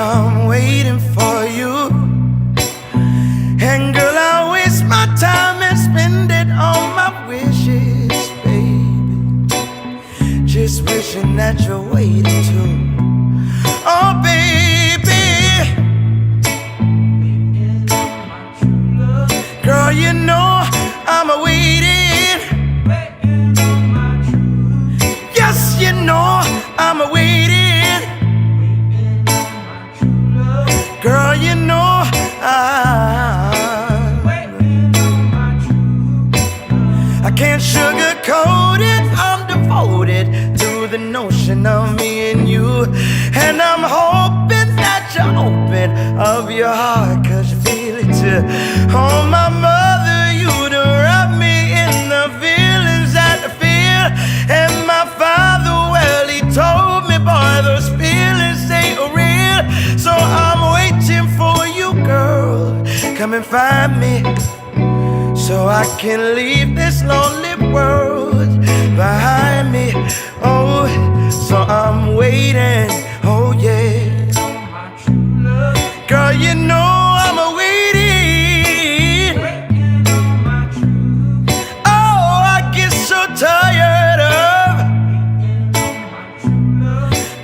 I'm waiting for you. And girl, I waste my time and spend it on my wishes, baby. Just wishing that you're waiting too. Oh, baby. Girl, you know I'm waiting. Yes, you know I'm waiting. Girl, you know I can't sugarcoat it. I'm devoted to the notion of me and you. And I'm hoping that you're open of your heart, 'cause you feel it too. Oh, my mother, you'd wrap me in the feelings that I feel. And my father, well, he told me, boy, those feelings ain't real. So I'm waiting for you, girl. Come and find me, so I can leave this lonely world behind me. Oh, so I'm waiting, oh yeah. Girl, you know I'm waiting. Oh, I get so tired of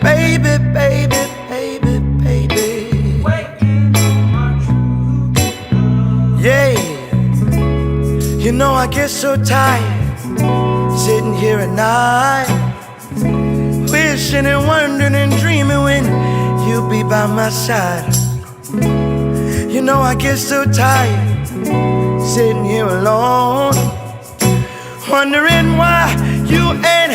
baby, baby, baby, baby. Yeah. You know I get so tired sitting here at night, wishing and wondering and dreaming when you'll be by my side. You know I get so tired sitting here alone, wondering why you ain't